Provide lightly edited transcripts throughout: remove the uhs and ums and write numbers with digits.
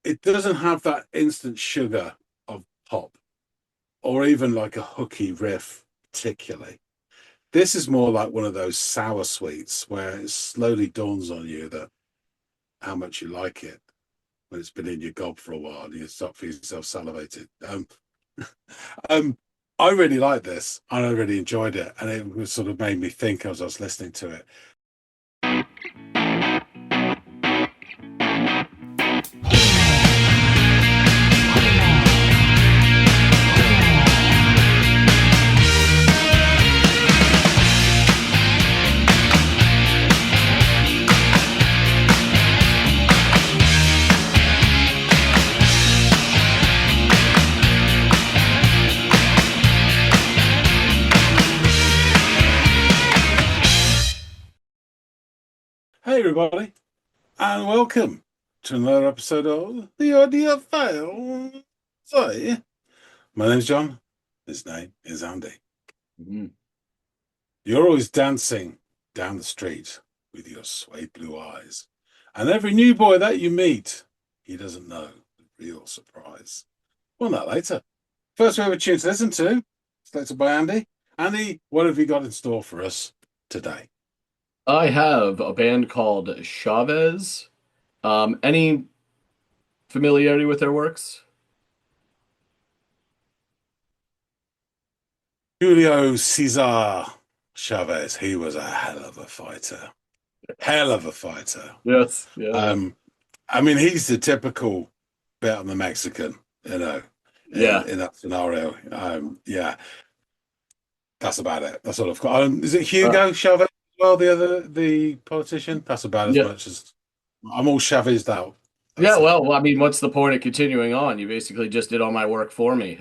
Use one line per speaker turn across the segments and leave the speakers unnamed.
it doesn't have that instant sugar of pop or even like a hooky riff, particularly. This is more like one of those sour sweets where it slowly dawns on you that how much you like it when it's been in your gob for a while and you start feeling yourself salivated. Um, I really like this and I really enjoyed it, and it was sort of made me think as I was listening to it. Hey, everybody, and welcome to another episode of the Audiophiles. So, my name's John. His name is Andy.
Mhm.
You're always dancing down the street with your suede blue eyes, and every new boy that you meet, he doesn't know the real surprise. Well, that later. First, we have a tune to listen to, selected by Andy. Andy, what have you got in store for us today?
I have a band called Chavez. Any familiarity with their works?
Julio Cesar Chavez. He was a hell of a fighter. Hell of a fighter.
Yes, yeah.
Um, I mean, he's the typical bet on the Mexican,
Yeah.
in that scenario. Yeah, that's about it. That's all I've got. Is it
Uh,
Hugo Chavez as well, the politician? That's about as
yeah.
much as I'm all Chavezed out.
Yeah,
That's it.
I mean, what's the point of continuing on? You basically just did all my work for me.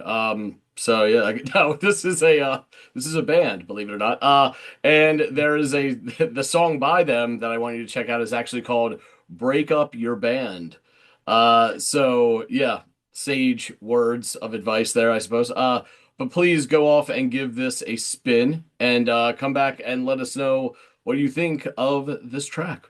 So yeah, no, this is a band, believe it or not. And there is a the song by them that I want you to check out is actually called "Break Up Your Band." So yeah, sage words of advice there, I suppose. But please go off and give this a spin and come back and let us know what you think of this track.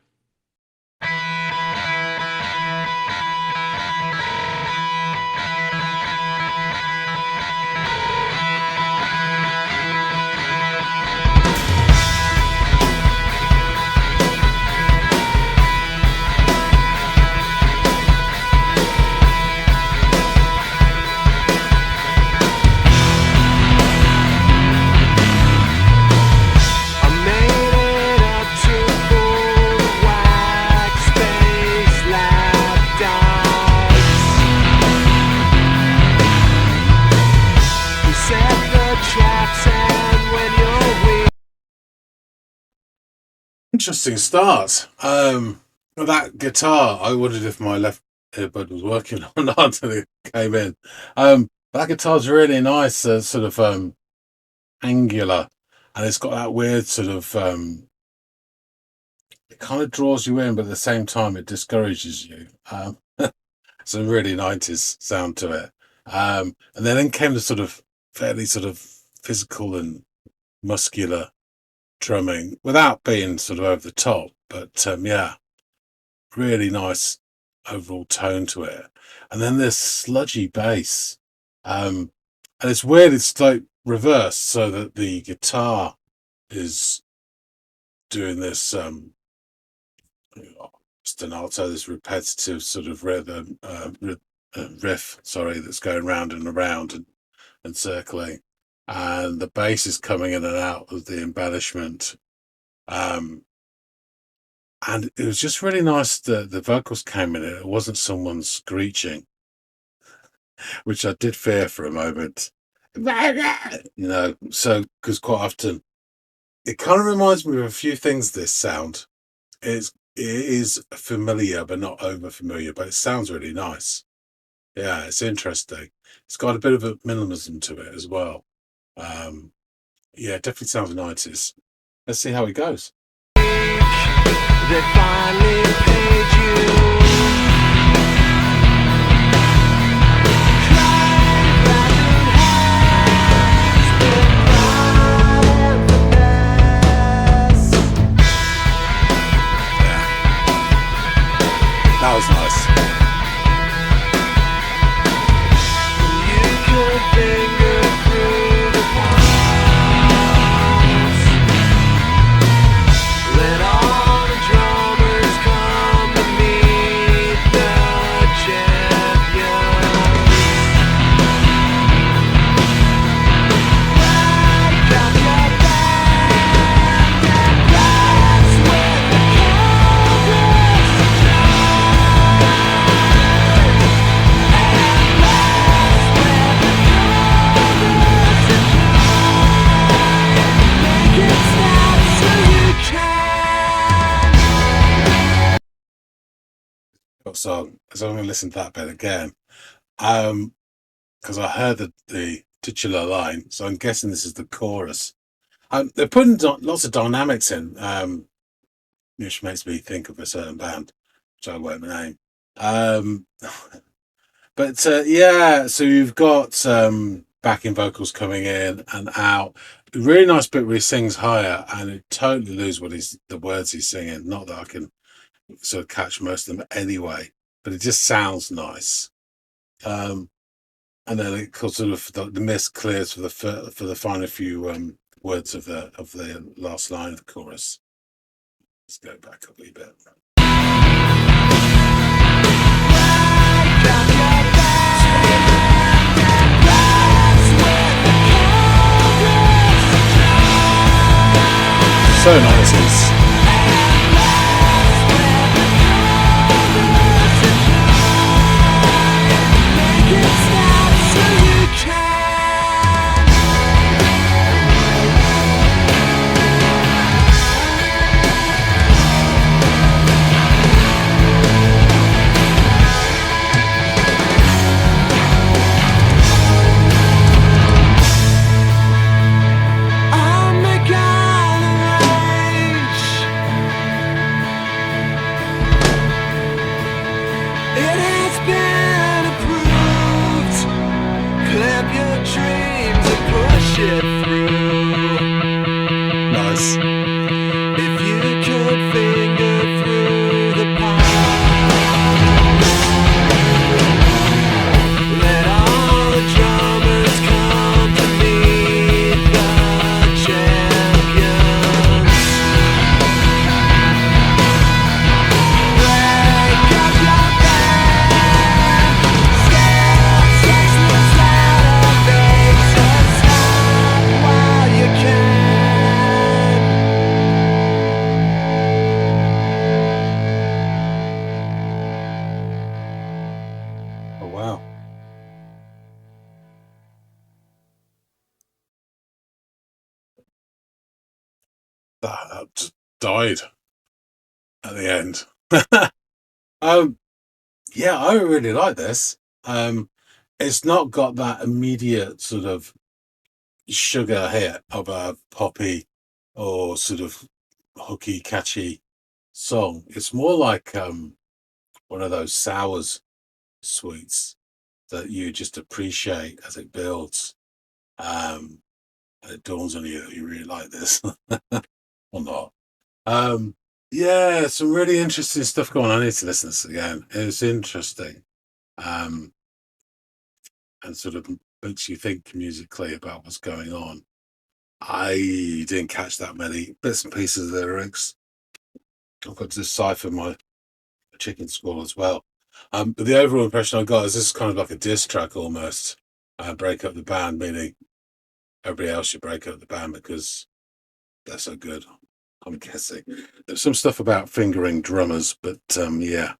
I made it up to full wax space lap dogs. We set the traps and when you're weak.
Interesting start. With that guitar, I wondered if my left earbud was working or not until it came in. That guitar's really nice, sort of angular, and it's got that weird sort of it kind of draws you in, but at the same time it discourages you. It's a really 90s sound to it. And then in came the sort of fairly sort of physical and muscular drumming without being sort of over the top, but yeah, really nice overall tone to it. And then this sludgy bass. And it's weird, it's like reversed so that the guitar is doing this ostinato, this repetitive sort of riff, sorry, that's going round and around and circling. And the bass is coming in and out of the embellishment. Um, and it was just really nice that the vocals came in. It wasn't someone screeching, which I did fear for a moment. So because quite often it kind of reminds me of a few things. This sound it is familiar, but not over familiar. But it sounds really nice. Yeah, it's interesting. It's got a bit of a minimalism to it as well. Yeah, it definitely sounds 90s. Let's see how it goes.
They finally paid you. Crying ragged hands, the pride and finesse.
Yeah, that was nice. song. So I'm going to listen to that bit again. Because I heard the titular line, so I'm guessing this is the chorus. They're putting lots of dynamics in, which makes me think of a certain band, which I won't name. But yeah, so you've got backing vocals coming in and out. A really nice bit where he sings higher, and you totally lose the words he's singing. Not that I can sort of catch most of them anyway, but it just sounds nice. And then it sort of the mist clears for the final few words of the last line of the chorus. Let's go back a wee bit. So nice. Oh, wow. That just died at the end. Yeah, I really like this. It's not got that immediate sort of sugar hit of a poppy or sort of hooky, catchy song. It's more like one of those sours sweets that you just appreciate as it builds. And it dawns on you that you really like this or not. Yeah, some really interesting stuff going on. I need to listen to this again. It's interesting. And sort of makes you think musically about what's going on. I didn't catch that many bits and pieces of the lyrics. I've got to decipher my chicken squall as well. But the overall impression I got is this is kind of like a diss track almost. Break up the band, meaning everybody else should break up the band because they're so good. I'm guessing there's some stuff about fingering drummers, but yeah,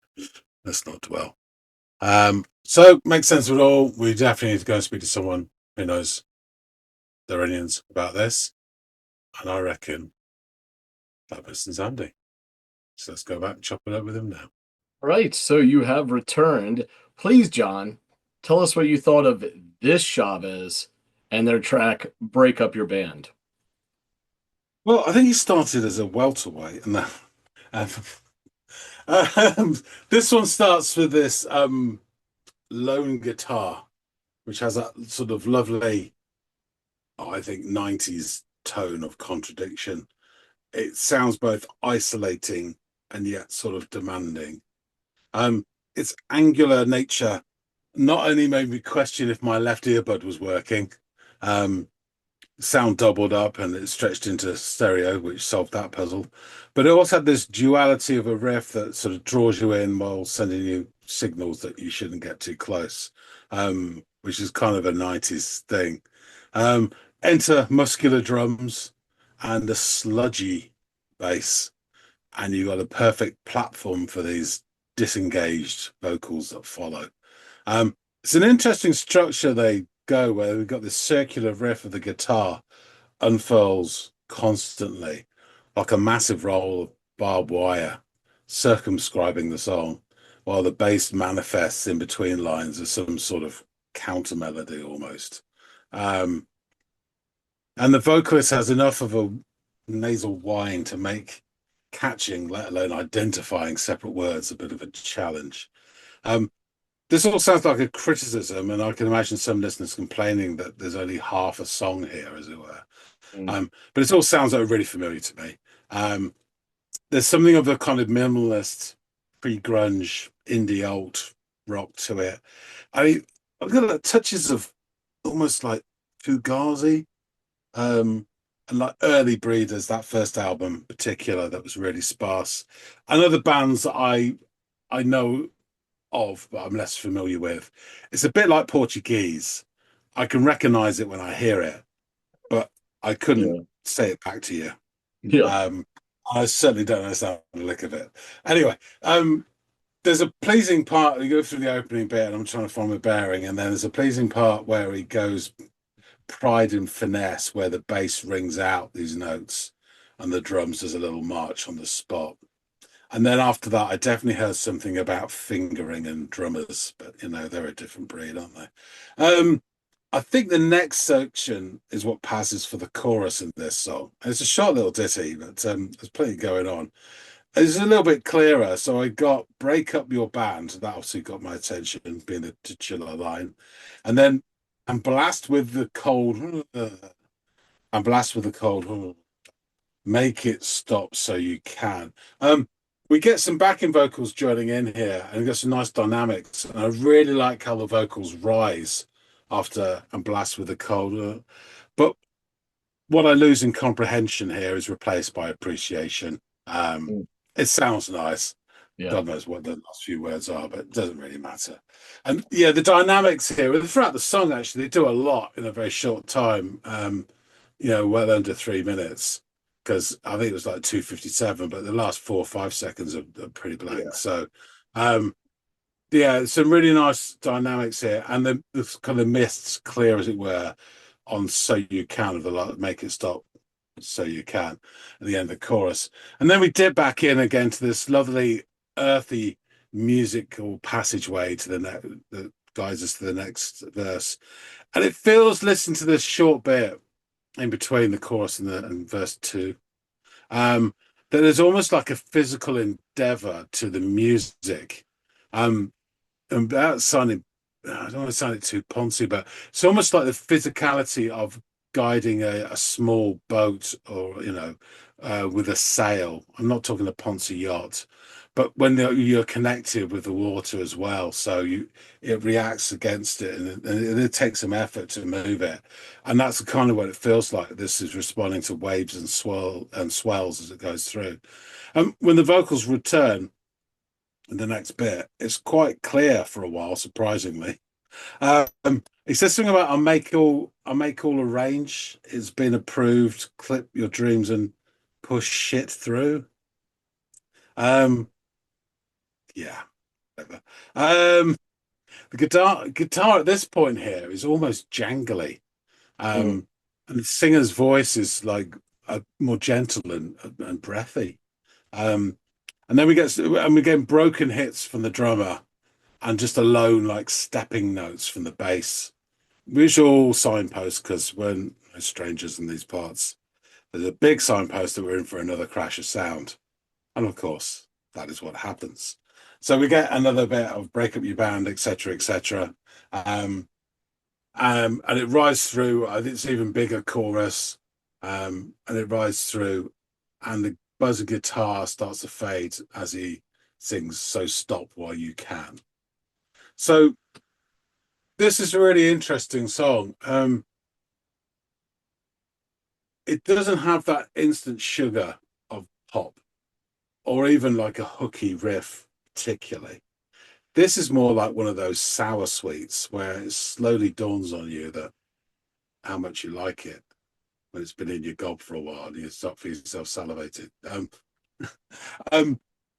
let's not dwell. So makes sense of it all. We definitely need to go and speak to someone who knows their onions about this, and I reckon that person's Andy. So let's go back and chop it up with him now.
All right, so you have returned. Please, John, tell us what you thought of this Chavez and their track "Break Up Your Band."
Well, I think he started as a welterweight, and this one starts with this lone guitar, which has that sort of lovely, I think, 90s tone of contradiction. It sounds both isolating and yet sort of demanding. Its angular nature not only made me question if my left earbud was working, sound doubled up and it stretched into stereo, which solved that puzzle. But it also had this duality of a riff that sort of draws you in while sending you signals that you shouldn't get too close, which is kind of a 90s thing. Enter muscular drums and a sludgy bass, and you got a perfect platform for these disengaged vocals that follow. It's an interesting structure they go where we've got this circular riff of the guitar unfurls constantly like a massive roll of barbed wire circumscribing the song, while the bass manifests in between lines as some sort of counter melody almost. Um, and the vocalist has enough of a nasal whine to make catching, let alone identifying separate words, a bit of a challenge. Um, this all sounds like a criticism, and I can imagine some listeners complaining that there's only half a song here, as it were.
Mm.
But it all sounds like really familiar to me. There's something of a kind of minimalist, pre-grunge, indie alt rock to it. I've got like touches of almost like Fugazi, and like Early Breeders, that first album in particular, that was really sparse. And other bands that I know of, but I'm less familiar with. It's a bit like Portuguese. I can recognize it when I hear it, but I couldn't
Yeah.
say it back to you.
Yeah.
I certainly don't understand the lick of it. Anyway, there's a pleasing part. You go through the opening bit, and I'm trying to find my bearing, and then there's a pleasing part where he goes pride and finesse, where the bass rings out these notes, and the drums does a little march on the spot. And then after that, I definitely heard something about fingering and drummers, but they're a different breed, aren't they? I think the next section is what passes for the chorus in this song. It's a short little ditty, but there's plenty going on. It's a little bit clearer. So I got "Break Up Your Band." That obviously got my attention, being the titular line. And then "And Blast with the Cold." And blast with the cold. Make it stop so you can. We get some backing vocals joining in here, and we get some nice dynamics. And I really like how the vocals rise after "And Blast with the Cold." But what I lose in comprehension here is replaced by appreciation.
Mm.
It sounds nice.
Yeah.
God knows what the last few words are, but it doesn't really matter. And yeah, the dynamics here, throughout the song, actually, they do a lot in a very short time. Well under 3 minutes, because I think it was like 2:57, but the last 4 or 5 seconds are pretty blank.
Yeah.
So, some really nice dynamics here, and the kind of mists clear, as it were, on "So You Can" of the like, "Make It Stop So You Can" at the end of the chorus. And then we dip back in again to this lovely earthy musical passageway to that guides us to the next verse. And it feels, listen to this short bit in between the chorus and verse 2, that there's almost like a physical endeavor to the music. And that sounded, I don't want to sound it too poncy, but it's almost like the physicality of guiding a small boat, or with a sail. I'm not talking a poncy yacht, but when you're connected with the water as well, so it reacts against it, and it takes some effort to move it, and that's kind of what it feels like. This is responding to waves and swells as it goes through. When the vocals return in the next bit, it's quite clear for a while, surprisingly. He says something about I'll make all arrange. It's been approved. Clip your dreams and push shit through. Yeah, whatever. The guitar at this point here is almost jangly. And the singer's voice is like more gentle and breathy. And then we get broken hits from the drummer, and just alone like stepping notes from the bass. Visual signpost, because we're no strangers in these parts. There's a big signpost that we're in for another crash of sound. And of course, that is what happens. So we get another bit of "Break Up Your Band," etc., etc. And it rises through. I think it's even bigger chorus, and it rises through, and the buzz of guitar starts to fade as he sings "So Stop While You Can." So this is a really interesting song. It doesn't have that instant sugar of pop, or even like a hooky riff particularly. This is more like one of those sour sweets where it slowly dawns on you that how much you like it when it's been in your gob for a while and you start feeling yourself salivated.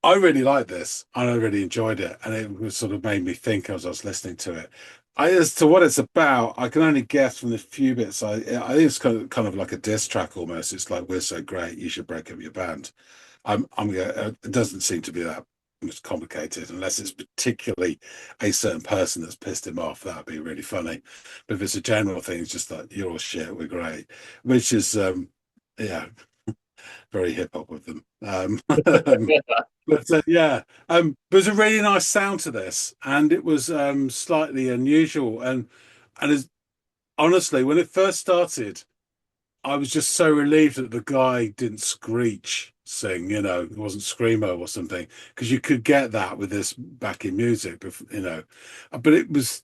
I really liked this, and I really enjoyed it, and it was sort of made me think as I was listening to it. As to what it's about, I can only guess from the few bits. I think it's kind of like a diss track almost. It's like, "We're so great, you should break up your band." It doesn't seem to be that. it's complicated unless it's particularly a certain person that's pissed him off. That'd be really funny. But if it's a general thing, it's just like you're all shit, we're great, which is yeah, very hip hop with them. But yeah, there's a really nice sound to this, and it was slightly unusual. And as honestly, when it first started, I was just so relieved that the guy didn't screech sing, it wasn't screamo or something, because you could get that with this backing music, but it was,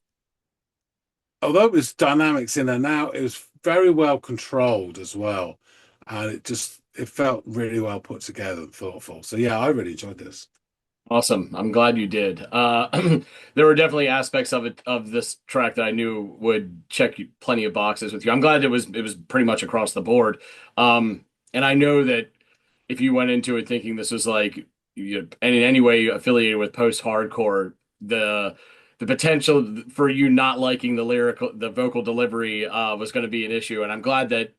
although it was dynamics in and out, it was very well controlled as well, and it felt really well put together and thoughtful. So yeah, I really enjoyed this.
Awesome. I'm glad you did. There were definitely aspects of this track that I knew would check plenty of boxes with you. I'm glad it was pretty much across the board. And I know that if you went into it thinking this was like and in any way affiliated with post-hardcore, the potential for you not liking the vocal delivery was going to be an issue. And I'm glad that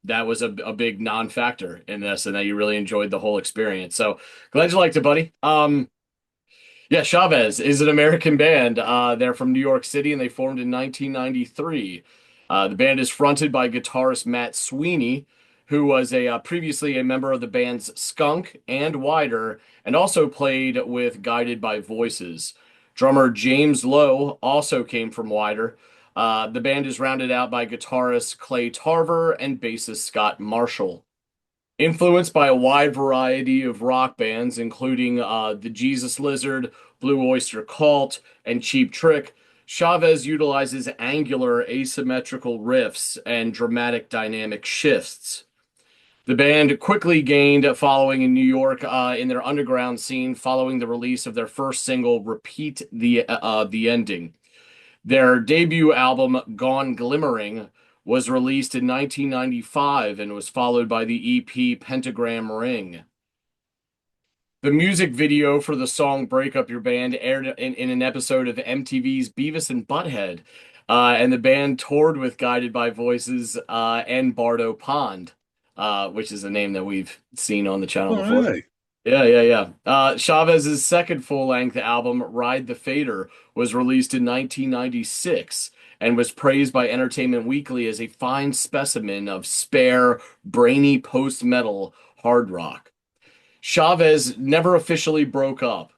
that was a big non-factor in this and that you really enjoyed the whole experience. So glad you liked it, buddy. Yeah, Chavez is an American band. They're from New York City and they formed in 1993. The band is fronted by guitarist Matt Sweeney, who was previously a member of the bands Skunk and Wider, and also played with Guided by Voices. Drummer James Lowe also came from Wider. The band is rounded out by guitarist Clay Tarver and bassist Scott Marshall. Influenced by a wide variety of rock bands, including the Jesus Lizard, Blue Oyster Cult, and Cheap Trick, Chavez utilizes angular, asymmetrical riffs and dramatic dynamic shifts. The band quickly gained a following in New York in their underground scene following the release of their first single, Repeat the Ending. Their debut album, Gone Glimmering, was released in 1995 and was followed by the EP Pentagram Ring. The music video for the song Break Up Your Band aired in an episode of MTV's Beavis and Butthead, and the band toured with Guided by Voices and Bardo Pond, which is a name that we've seen on the channel
Oh,
before.
really?
Yeah. Chavez's second full-length album, Ride the Fader, was released in 1996 and was praised by Entertainment Weekly as a fine specimen of spare, brainy post-metal hard rock. Chavez never officially broke up,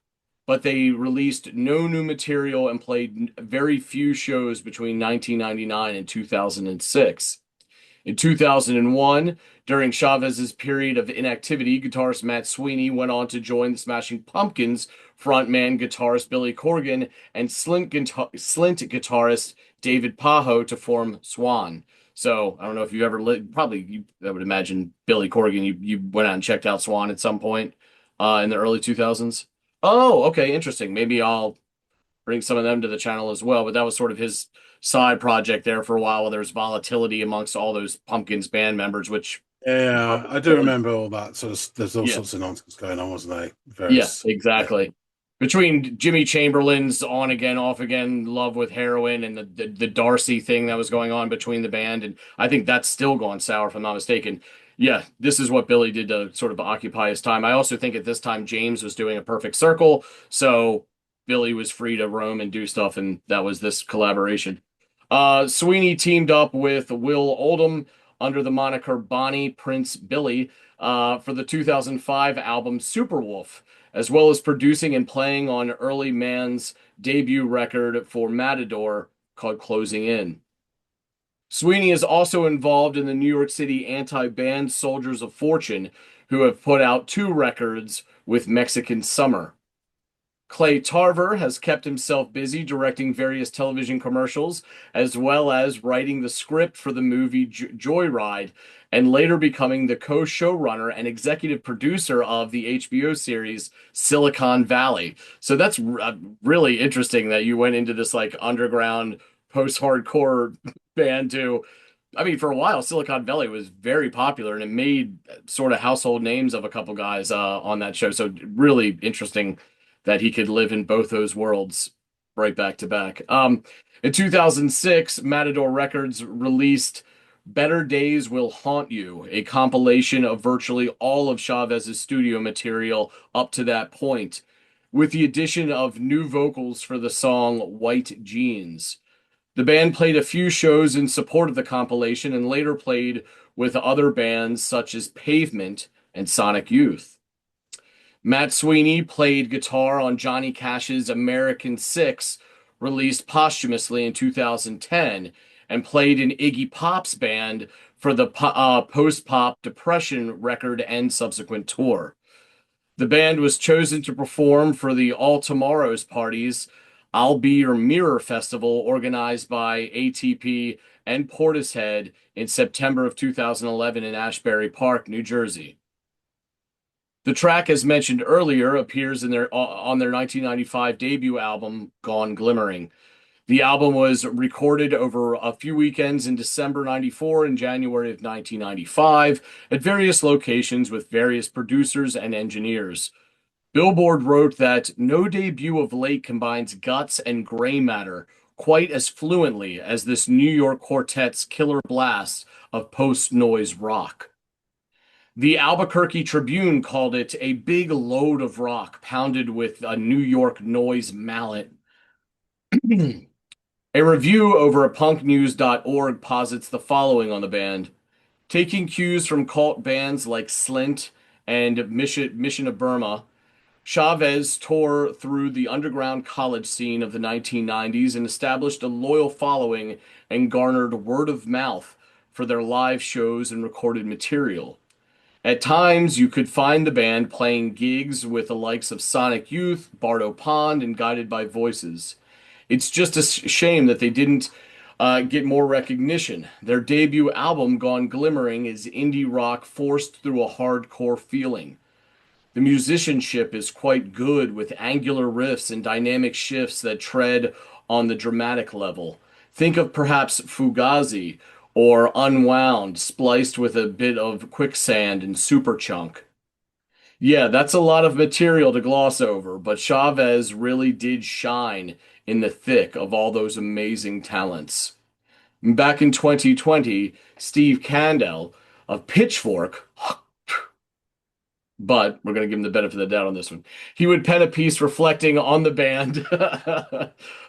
but they released no new material and played very few shows between 1999 and 2006. In 2001, during Chavez's period of inactivity, guitarist Matt Sweeney went on to join the Smashing Pumpkins frontman guitarist Billy Corgan and Slint guitarist David Pajo to form Swan. So I don't know if you ever I would imagine Billy Corgan. You went out and checked out Swan at some point in the early 2000s. Oh, okay, interesting. Maybe I'll bring some of them to the channel as well. But that was sort of his side project there for a while there's volatility amongst all those Pumpkins band members, which
Yeah, I do remember all that sort of. There's all
yeah,
sorts of nonsense going on, wasn't there?
yeah,
Various. Yeah.
exactly. Between Jimmy Chamberlain's on again, off again, love with heroin, and the Darcy thing that was going on between the band, and I think that's still gone sour, if I'm not mistaken. Yeah, this is what Billy did to sort of occupy his time. I also think at this time James was doing a perfect circle, so Billy was free to roam and do stuff, and that was this collaboration. Sweeney teamed up with Will Oldham under the moniker Bonnie Prince Billy for the 2005 album Superwolf, as well as producing and playing on Early Man's debut record for Matador called Closing In. Sweeney is also involved in the New York City anti-band Soldiers of Fortune, who have put out 2 records with Mexican Summer. Clay Tarver has kept himself busy directing various television commercials, as well as writing the script for the movie Joyride, and later becoming the co-showrunner and executive producer of the HBO series Silicon Valley. So that's really interesting that you went into this like underground post-hardcore band too. I mean, for a while, Silicon Valley was very popular, and it made sort of household names of a couple guys on that show. So really interesting that he could live in both those worlds right back to back. In 2006, Matador Records released Better Days Will Haunt You, a compilation of virtually all of Chavez's studio material up to that point. with the addition of new vocals for the song White Jeans. The band played a few shows in support of the compilation and later played with other bands such as Pavement and Sonic Youth. Matt Sweeney played guitar on Johnny Cash's American Six, released posthumously in 2010, and played in Iggy Pop's band for the post-pop Depression record and subsequent tour. The band was chosen to perform for the All Tomorrows Parties I'll Be Your Mirror Festival organized by ATP and Portishead in September of 2011 in Ashbury Park, New Jersey. The track, as mentioned earlier, appears on their 1995 debut album, Gone Glimmering. The album was recorded over a few weekends in December 94 and January of 1995 at various locations with various producers and engineers. Billboard wrote that no debut of late combines guts and gray matter quite as fluently as this New York quartet's killer blast of post-noise rock. The Albuquerque Tribune called it a big load of rock pounded with a New York noise mallet. A review over at punknews.org posits the following on the band. Taking cues from cult bands like Slint and Mission of Burma, Chavez tore through the underground college scene of the 1990s and established a loyal following and garnered word of mouth for their live shows and recorded material. At times, you could find the band playing gigs with the likes of Sonic Youth, Bardo Pond, and Guided by Voices. It's just a shame that they didn't get more recognition. Their debut album, Gone Glimmering, is indie rock forced through a hardcore feeling. The musicianship is quite good with angular riffs and dynamic shifts that tread on the dramatic level. Think of perhaps Fugazi or Unwound spliced with a bit of Quicksand and Superchunk. Yeah, that's a lot of material to gloss over, but Chavez really did shine in the thick of all those amazing talents. Back in 2020, Steve Kandel of Pitchfork, but we're going to give him the benefit of the doubt on this one, he would pen a piece reflecting on the band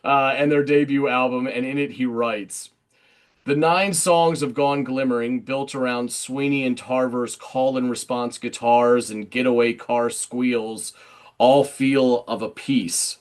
and their debut album, and in it he writes, "The 9 songs of Gone Glimmering, built around Sweeney and Tarver's call-and-response guitars and getaway car squeals, all feel of a piece.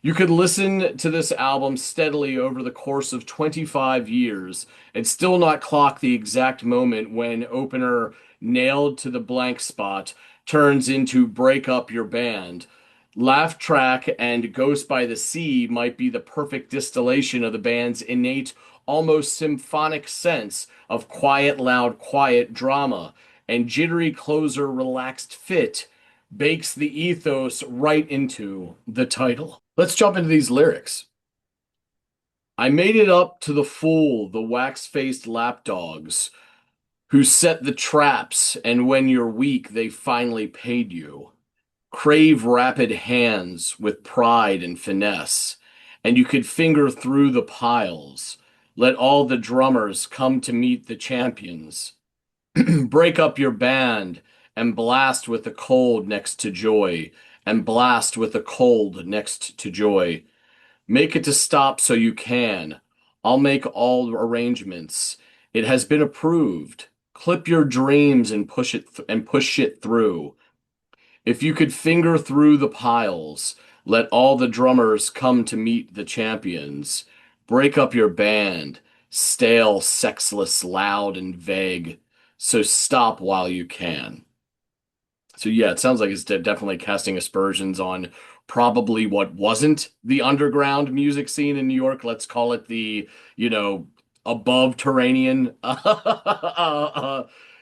You could listen to this album steadily over the course of 25 years and still not clock the exact moment when opener Nailed to the Blank Spot turns into Break Up Your Band. Laugh Track and Ghost by the Sea might be the perfect distillation of the band's innate, almost symphonic sense of quiet, loud, quiet drama, and jittery closer, relaxed fit bakes the ethos right into the title." Let's jump into these lyrics. "I made it up to the fool, the wax-faced lapdogs, who set the traps, and when you're weak, they finally paid you. Crave rapid hands with pride and finesse, and you could finger through the piles. Let all the drummers come to meet the champions. Break up your band and blast with the cold next to joy, and blast with the cold next to joy. Make it to stop so you can. I'll make all arrangements. It has been approved. Clip your dreams and push it through. If you could finger through the piles, let all the drummers come to meet the champions. Break up your band, stale, sexless, loud, and vague. So stop while you can." So yeah, it sounds like it's definitely casting aspersions on probably what wasn't the underground music scene in New York. Let's call it the, above terranean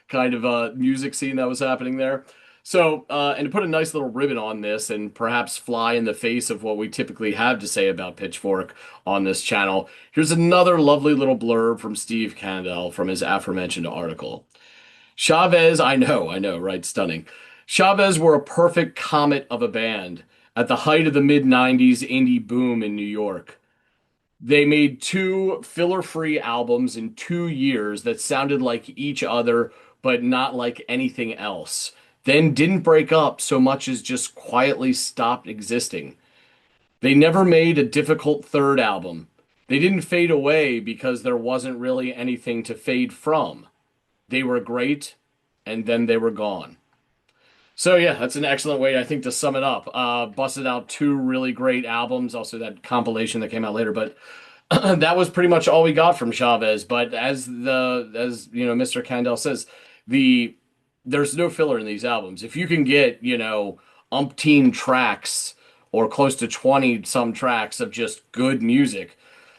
kind of music scene that was happening there. So, and to put a nice little ribbon on this and perhaps fly in the face of what we typically have to say about Pitchfork on this channel, here's another lovely little blurb from Steve Kandel from his aforementioned article. Chavez, I know, right? Stunning. Chavez were a perfect comet of a band at the height of the mid-90s indie boom in New York. They made 2 filler-free albums in 2 years that sounded like each other, but not like anything else. then didn't break up so much as just quietly stopped existing. They never made a difficult third album. They didn't fade away because there wasn't really anything to fade from. They were great, and then they were gone. So yeah, that's an excellent way, I think, to sum it up. Busted out two really great albums, also that compilation that came out later, but that was pretty much all we got from Chavez. But as you know, Mr. Candell says, the there's no filler in these albums. If you can get, umpteen tracks or close to 20 some tracks of just good music,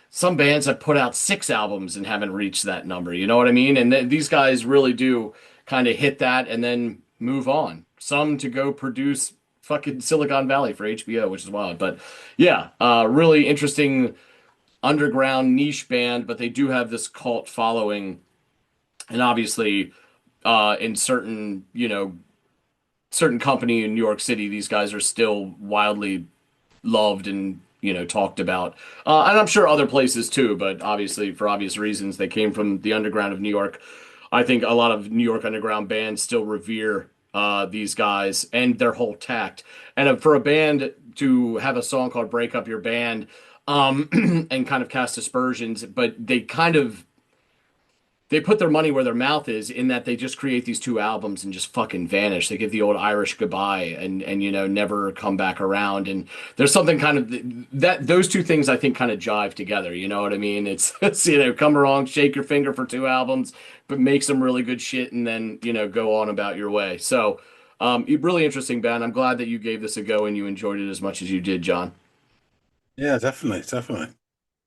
some bands have put out 6 albums and haven't reached that number. You know what I mean? And these guys really do kind of hit that and then move on. Some to go produce fucking Silicon Valley for HBO, which is wild. But yeah, really interesting underground niche band, but they do have this cult following. And obviously, in certain company in New York City, these guys are still wildly loved and talked about, and I'm sure other places too. But obviously, for obvious reasons, they came from the underground of New York. I think a lot of New York underground bands still revere these guys and their whole tact. And for a band to have a song called "Break Up Your Band," and kind of cast aspersions, but they put their money where their mouth is in that they just create these 2 albums and just fucking vanish. They give the old Irish goodbye and never come back around. And there's something kind of that those two things I think kind of jive together. You know what I mean? It's come along, shake your finger for 2 albums, but make some really good shit and then go on about your way. So really interesting band. I'm glad that you gave this a go and you enjoyed it as much as you did, John.
Yeah, definitely, definitely.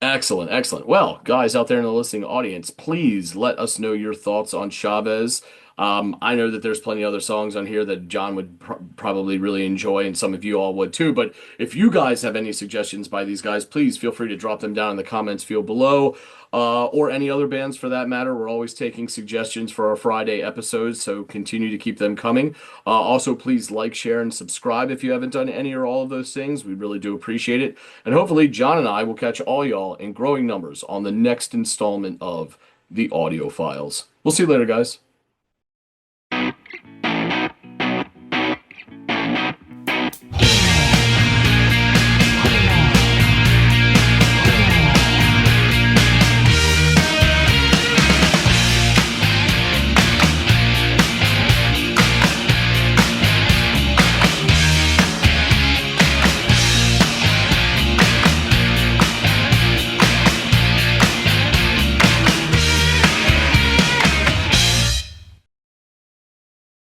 Excellent, excellent. Well, guys out there in the listening audience, please let us know your thoughts on Chavez. I know that there's plenty of other songs on here that John would probably really enjoy, and some of you all would too. But if you guys have any suggestions by these guys, please feel free to drop them down in the comments field below, or any other bands for that matter. We're always taking suggestions for our Friday episodes, so continue to keep them coming. Also, please like, share, and subscribe if you haven't done any or all of those things. We really do appreciate it. And hopefully, John and I will catch all y'all in growing numbers on the next installment of the Audiophiles. We'll see you later, guys.